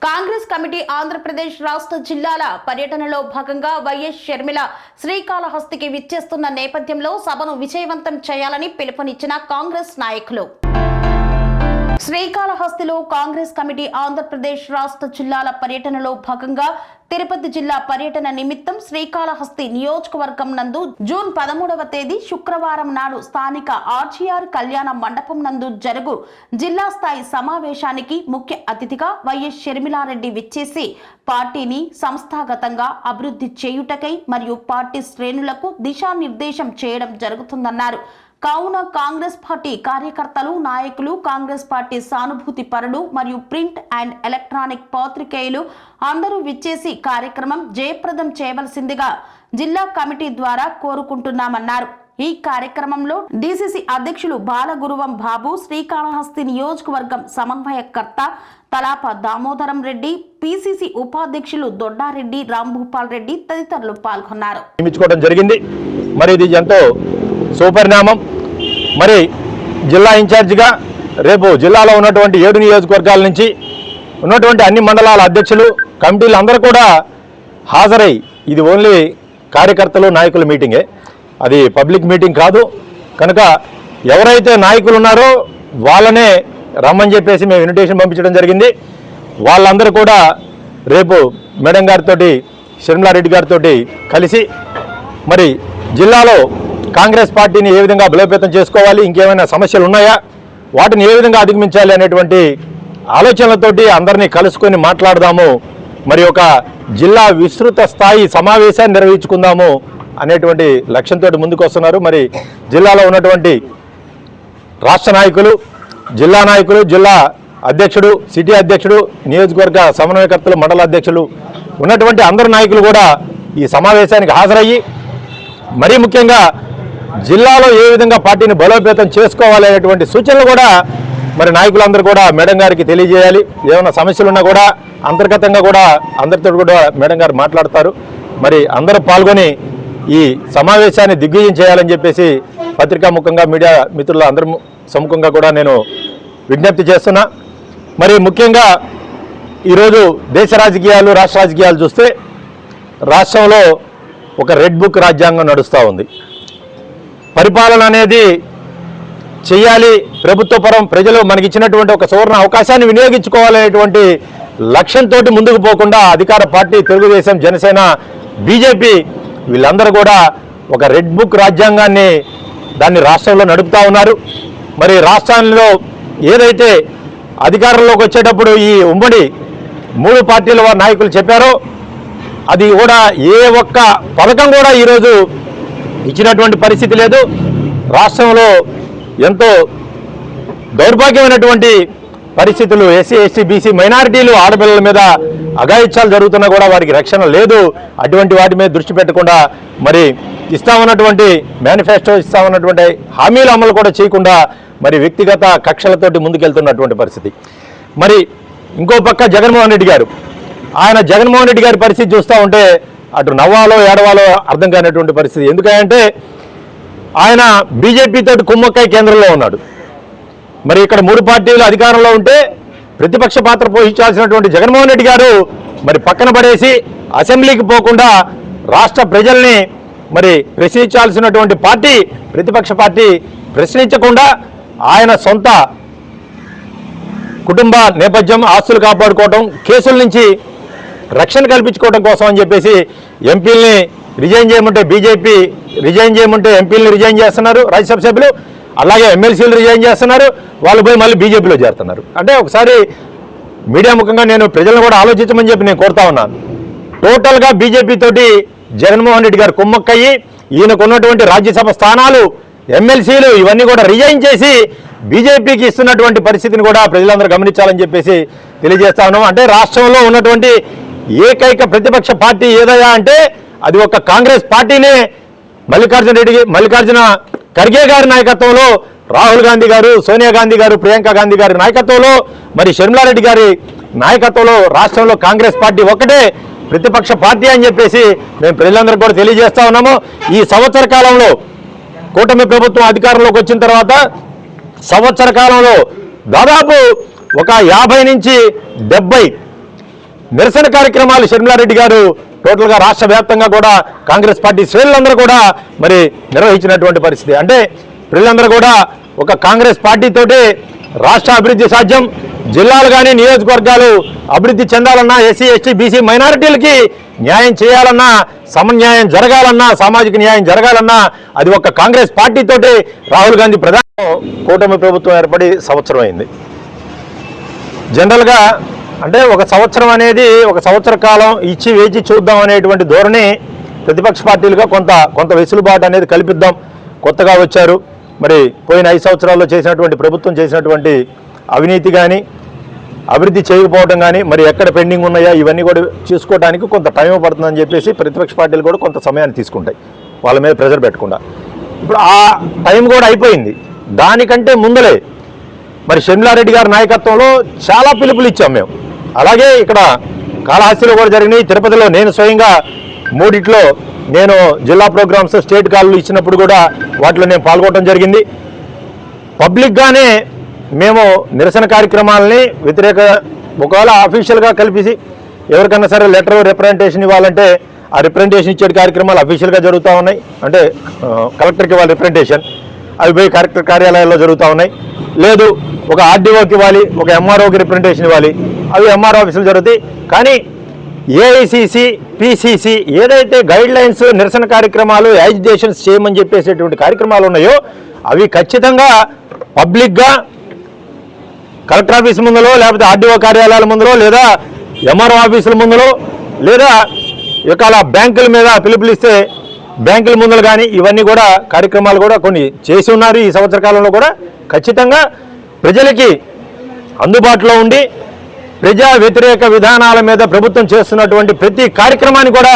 Congress committee Andhra Pradesh రాష్ట్ర జిల్లాల పర్యటనలో భాగంగా వైఎస్ షర్మిల శ్రీకాళహస్తికి విచ్చేస్తున్న నేపథ్యంలో సభను విజయవంతం చేయాలని పిలుపునిచ్చిన కాంగ్రెస్ నాయకులు. శ్రీకాళహస్తిలో కాంగ్రెస్ కమిటీ ఆంధ్రప్రదేశ్ రాష్ట్ర జిల్లాల పర్యటనలో భాగంగా తిరుపతి జిల్లా పర్యటన నిమిత్తం శ్రీకాళహస్తి నియోజకవర్గం నందు జూన్ 13వ తేదీ శుక్రవారం నాడు స్థానిక ఆర్జీఆర్ కళ్యాణ మండపం నందు జరుగు జిల్లా స్థాయి సమావేశానికి ముఖ్య అతిథిగా వైఎస్ షర్మిలారెడ్డి విచ్చేసి పార్టీని సంస్థాగతంగా అభివృద్ధి చేయుటకై మరియు పార్టీ శ్రేణులకు దిశానిర్దేశం చేయడం జరుగుతుందన్నారు. కావున కాంగ్రెస్ పార్టీ కార్యకర్తలు, నాయకులు, కాంగ్రెస్ పార్టీ సానుభూతి పరులు మరియు ప్రింట్ అండ్ ఎలక్ట్రానిక్ పాత్రికేయులు అందరూ విచ్చేసి కార్యక్రమం జయప్రదం చేయవలసిందిగా జిల్లా కమిటీ ద్వారా కోరుకుంటున్నామన్నారు. ఈ కార్యక్రమంలో డీసీసీ అధ్యక్షులు బాలగురువం బాబు, శ్రీకాళహస్తి నియోజకవర్గం సమన్వయకర్త తలాప దామోదరం రెడ్డి, పీసీసీ ఉపాధ్యక్షులు దొడ్డారెడ్డి రాంభూపాల్ రెడ్డి తదితరులు పాల్గొన్నారు. మరి ఇది ఎంతో సుపరిణామం. మరి జిల్లా ఇన్ఛార్జిగా రేపు జిల్లాలో ఉన్నటువంటి 7 నియోజకవర్గాల నుంచి ఉన్నటువంటి అన్ని మండలాల అధ్యక్షులు, కమిటీలు అందరూ కూడా హాజరై, ఇది ఓన్లీ కార్యకర్తలు నాయకుల మీటింగే, అది పబ్లిక్ మీటింగ్ కాదు. కనుక ఎవరైతే నాయకులు ఉన్నారో వాళ్ళనే రమ్మని చెప్పేసి మేము ఇన్విటేషన్ పంపించడం జరిగింది. వాళ్ళందరూ కూడా రేపు మేడం గారితో, షర్మిలారెడ్డి గారితో కలిసి మరి జిల్లాలో కాంగ్రెస్ పార్టీని ఏ విధంగా బలోపేతం చేసుకోవాలి, ఇంకేమైనా సమస్యలు ఉన్నాయా, వాటిని ఏ విధంగా అధిగమించాలి అనేటువంటి ఆలోచనలతోటి అందరినీ కలుసుకొని మాట్లాడదాము, మరి ఒక జిల్లా విస్తృత స్థాయి సమావేశాన్ని నిర్వహించుకుందాము అనేటువంటి లక్ష్యంతో ముందుకు వస్తున్నారు. మరి జిల్లాలో ఉన్నటువంటి రాష్ట్ర నాయకులు, జిల్లా నాయకులు, జిల్లా అధ్యక్షుడు, సిటీ అధ్యక్షుడు, నియోజకవర్గ సమన్వయకర్తలు, మండల అధ్యక్షులు ఉన్నటువంటి అందరు నాయకులు కూడా ఈ సమావేశానికి హాజరయ్యి మరీ ముఖ్యంగా జిల్లాలో ఏ విధంగా పార్టీని బలోపేతం చేసుకోవాలనేటువంటి సూచనలు కూడా మరి నాయకులందరూ కూడా మేడం గారికి తెలియజేయాలి. ఏమైనా సమస్యలు ఉన్నా కూడా అంతర్గతంగా కూడా అందరితో కూడా మేడం గారు మాట్లాడతారు. మరి అందరూ పాల్గొని ఈ సమావేశాన్ని దిగ్విజయం చేయాలని చెప్పేసి పత్రికా ముఖంగా, మీడియా మిత్రుల అందరి సముఖంగా కూడా నేను విజ్ఞప్తి చేస్తున్నా. మరి ముఖ్యంగా ఈరోజు దేశ రాజకీయాలు, రాష్ట్ర రాజకీయాలు చూస్తే రాష్ట్రంలో ఒక రెడ్ బుక్ రాజ్యాంగం నడుస్తూ ఉంది. పరిపాలన అనేది చేయాలి, ప్రభుత్వ పరం ప్రజలు మనకి ఇచ్చినటువంటి ఒక సువర్ణ అవకాశాన్ని వినియోగించుకోవాలనేటువంటి లక్ష్యంతో ముందుకు పోకుండా అధికార పార్టీ, తెలుగుదేశం, జనసేన, బీజేపీ వీళ్ళందరూ కూడా ఒక రెడ్ బుక్ రాజ్యాంగాన్ని దాన్ని రాష్ట్రంలో నడుపుతూ ఉన్నారు. మరి రాష్ట్రాల్లో ఏదైతే అధికారంలోకి వచ్చేటప్పుడు ఈ ఉమ్మడి 3 పార్టీల నాయకులు చెప్పారో అది కూడా ఏ ఒక్క పథకం కూడా ఈరోజు ఇచ్చినటువంటి పరిస్థితి లేదు. రాష్ట్రంలో ఎంతో దౌర్భాగ్యమైనటువంటి పరిస్థితులు, ఎస్సీ, ఎస్టీ, బీసీ, మైనారిటీలు, ఆడపిల్లల మీద అఘాయిత్యాలు జరుగుతున్నా కూడా వారికి రక్షణ లేదు. అటువంటి వాటి మీద దృష్టి పెట్టకుండా మరి ఇస్తామన్నటువంటి మేనిఫెస్టో, ఇస్తామన్నటువంటి హామీలు అమలు కూడా చేయకుండా మరి వ్యక్తిగత కక్షలతోటి ముందుకెళ్తున్నటువంటి పరిస్థితి. మరి ఇంకో పక్క జగన్మోహన్ రెడ్డి గారు, జగన్మోహన్ రెడ్డి గారి పరిస్థితి చూస్తూ ఉంటే అటు నవ్వాలో ఏడవాలో అర్థం కానటువంటి పరిస్థితి. ఎందుకంటే ఆయన బీజేపీ తోటి కుమ్మక్కై కేంద్రంలో ఉన్నాడు. మరి ఇక్కడ 3 పార్టీలు అధికారంలో ఉంటే ప్రతిపక్ష పాత్ర పోషించాల్సినటువంటి జగన్మోహన్ రెడ్డి గారు మరి పక్కన పడేసి అసెంబ్లీకి పోకుండా రాష్ట్ర ప్రజల్ని మరి ప్రశ్నించాల్సినటువంటి పార్టీ, ప్రతిపక్ష పార్టీ ప్రశ్నించకుండా ఆయన సొంత కుటుంబ నేపథ్యం, ఆస్తులు కాపాడుకోవడం, కేసుల నుంచి రక్షణ కల్పించుకోవడం కోసం అని చెప్పేసి ఎంపీలని రిజైన్ చేయమంటే బీజేపీ రిజైన్ చేయమంటే ఎంపీలని రిజైన్ చేస్తున్నారు రాజ్యసభ సభ్యులు, అలాగే ఎమ్మెల్సీలు రిజైన్ చేస్తున్నారు, వాళ్ళు పోయి మళ్ళీ బీజేపీలో చేరుతున్నారు. అంటే ఒకసారి మీడియా ముఖంగా నేను ప్రజలను కూడా ఆలోచించమని చెప్పి నేను కోరుతా ఉన్నాను. టోటల్గా బీజేపీ తోటి జగన్మోహన్ రెడ్డి గారు కుమ్మక్కయ్యి ఈయనకు ఉన్నటువంటి రాజ్యసభ స్థానాలు, ఎమ్మెల్సీలు ఇవన్నీ కూడా రిజైన్ చేసి బీజేపీకి ఇస్తున్నటువంటి పరిస్థితిని కూడా ప్రజలందరూ గమనించాలని చెప్పేసి తెలియజేస్తా ఉన్నాం. అంటే రాష్ట్రంలో ఉన్నటువంటి ఏకైక ప్రతిపక్ష పార్టీ ఏదయ్యా అంటే అది ఒక కాంగ్రెస్ పార్టీనే. మల్లికార్జున ఖర్గే గారి నాయకత్వంలో, రాహుల్ గాంధీ గారు, సోనియా గాంధీ గారు, ప్రియాంక గాంధీ గారి నాయకత్వంలో, మరి షర్మిలారెడ్డి గారి నాయకత్వంలో రాష్ట్రంలో కాంగ్రెస్ పార్టీ ఒక్కటే ప్రతిపక్ష పార్టీ అని చెప్పేసి మేము ప్రజలందరూ కూడా తెలియజేస్తా ఉన్నాము. ఈ సంవత్సర కాలంలో కూటమి ప్రభుత్వం అధికారంలోకి వచ్చిన తర్వాత సంవత్సర కాలంలో దాదాపు ఒక 50 నుంచి 70 నిరసన కార్యక్రమాలు షర్మిలారెడ్డి గారు టోటల్గా రాష్ట్ర వ్యాప్తంగా కూడా కాంగ్రెస్ పార్టీ శ్రేణులందరూ కూడా మరి నిర్వహించినటువంటి పరిస్థితి. అంటే ప్రజలందరూ కూడా ఒక కాంగ్రెస్ పార్టీతోటి రాష్ట్ర అభివృద్ధి సాధ్యం, జిల్లాలు కానీ నియోజకవర్గాలు అభివృద్ధి చెందాలన్నా, ఎస్సీ ఎస్టీ బీసీ మైనారిటీలకి న్యాయం చేయాలన్నా, సమన్యాయం జరగాలన్నా, సామాజిక న్యాయం జరగాలన్నా అది ఒక కాంగ్రెస్ పార్టీతోటి రాహుల్ గాంధీ కూటమి ప్రభుత్వం ఏర్పడి సంవత్సరం అయింది. జనరల్గా అంటే ఒక సంవత్సరం అనేది ఒక సంవత్సర కాలం ఇచ్చి వేచి చూద్దాం అనేటువంటి ధోరణి ప్రతిపక్ష పార్టీలుగా కొంత వెసులుబాటు అనేది కల్పిద్దాం, కొత్తగా వచ్చారు. మరి పోయిన 5 సంవత్సరాల్లో చేసినటువంటి ప్రభుత్వం చేసినటువంటి అవినీతి కానీ అభివృద్ధి చేయకపోవడం కానీ మరి ఎక్కడ పెండింగ్ ఉన్నాయా ఇవన్నీ కూడా చూసుకోవడానికి కొంత టైం పడుతుందని చెప్పేసి ప్రతిపక్ష పార్టీలు కూడా కొంత సమయాన్ని తీసుకుంటాయి, వాళ్ళ మీద ప్రెజర్ పెట్టకుండా. ఇప్పుడు ఆ టైం కూడా అయిపోయింది. దానికంటే ముందలే మరి షర్మిలారెడ్డి గారి నాయకత్వంలో చాలా పిలుపులు ఇచ్చాం మేము. అలాగే ఇక్కడ కాళహస్తిలో కూడా జరిగినాయి, తిరుపతిలో నేను స్వయంగా 3 నేను జిల్లా ప్రోగ్రామ్స్ స్టేట్ కాళ్ళు ఇచ్చినప్పుడు కూడా వాటిలో నేను పాల్గొనడం జరిగింది. పబ్లిక్గానే మేము నిరసన కార్యక్రమాలని ఒకవేళ అఫీషియల్గా కలిపి ఎవరికన్నా సరే లెటర్ రిప్రజెంటేషన్ ఇవ్వాలంటే ఆ రిప్రజెంటేషన్ ఇచ్చే కార్యక్రమాలు అఫీషియల్గా జరుగుతూ ఉన్నాయి. అంటే కలెక్టర్కి ఇవ్వాలి రిప్రజెంటేషన్, అవి పోయి కలెక్టర్ కార్యాలయాల్లో జరుగుతూ ఉన్నాయి. లేదు ఒక ఆర్డీఓకి ఇవ్వాలి, ఒక ఎంఆర్ఓకి రిప్రజెంటేషన్ ఇవ్వాలి, అవి ఎంఆర్ఓ ఆఫీసులు జరుగుతాయి. కానీ ఏఐసిసి పిసిసి ఏదైతే గైడ్ లైన్స్ నిరసన కార్యక్రమాలు యాజిటేషన్స్ చేయమని చెప్పేసేటువంటి కార్యక్రమాలు ఉన్నాయో అవి ఖచ్చితంగా పబ్లిక్గా కలెక్టర్ ఆఫీస్ ముందులో లేకపోతే ఆర్డీఓ కార్యాలయాల ముందులో లేదా ఎంఆర్ఓ ఆఫీసుల ముందులో లేదా ఇవాళ బ్యాంకుల మీద పిలుపులిస్తే బ్యాంకుల ముందులు కానీ ఇవన్నీ కూడా కార్యక్రమాలు కూడా కొన్ని చేసి ఉన్నారు. ఈ సంవత్సర కాలంలో కూడా ఖచ్చితంగా ప్రజలకి అందుబాటులో ఉండి ప్రజా వ్యతిరేక విధానాల మీద ప్రభుత్వం చేస్తున్నటువంటి ప్రతి కార్యక్రమాన్ని కూడా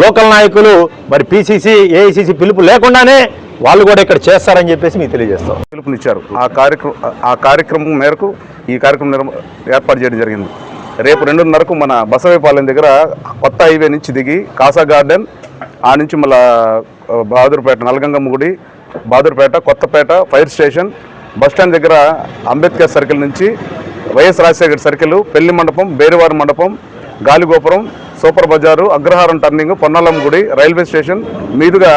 లోకల్ నాయకులు మరి పిసిసి ఏఐసిసి పిలుపు లేకుండానే వాళ్ళు కూడా ఇక్కడ చేస్తారని చెప్పేసి మీకు తెలియజేస్తాం. పిలుపునిచ్చారు. ఆ కార్యక్రమం మేరకు ఈ కార్యక్రమం ఏర్పాటు చేయడం జరిగింది. రేపు 2:30కు మన బసవేపాలెం దగ్గర కొత్త హైవే నుంచి దిగి కాసా గార్డెన్, ఆ నుంచి మళ్ళా బహదూర్పేట, నల్గంగమ్మ గుడి, Bahadurpet, Kothapeta, fire station, bus stand దగ్గర అంబేద్కర్ సర్కిల్ నుంచి వైఎస్ రాజశేఖర్ సర్కిల్, పెళ్లి మండపం, బేరువారి మండపం, గాలిగోపురం, సూపర్ బజారు, అగ్రహారం టర్నింగ్, పొన్నాలం గుడి, రైల్వే స్టేషన్ మీదుగా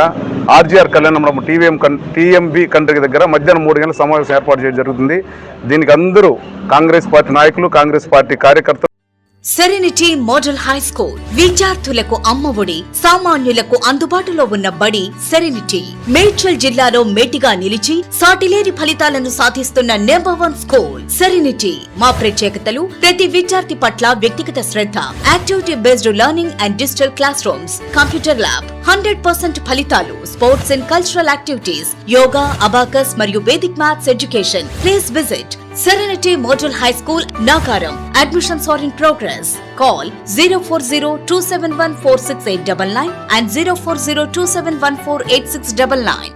ఆర్జీఆర్ కళ్యాణ మండపం టీఎంబీ కంట్రీ దగ్గర మధ్యాహ్నం 3 గంటల సమావేశం ఏర్పాటు చేయడం జరుగుతుంది. దీనికి అందరూ కాంగ్రెస్ పార్టీ నాయకులు, కాంగ్రెస్ పార్టీ కార్యకర్తలు. సెరెనిటీ మోడల్ హై స్కూల్ విద్యార్థులకు అమ్మఒడి, సామాన్యులకు అందుబాటులో ఉన్న బడి సెరెనిటీ. మేడ్చల్ జిల్లాలో మేటిగా నిలిచి సాటిలేని ఫలితాలను సాధిస్తున్న #1 స్కూల్ సెరెనిటీ. మా ప్రత్యేకతలు ప్రతి విద్యార్థి పట్ల వ్యక్తిగత శ్రద్ధ, activity based learning and digital classrooms, computer lab, 100% ఫలితాలు, sports and cultural activities, yoga, abacus మరియు Vedic maths education. Please visit Serenity Model High School, Nagaram. Admissions are in progress. Call 040-271-46899 and 040-271-48699.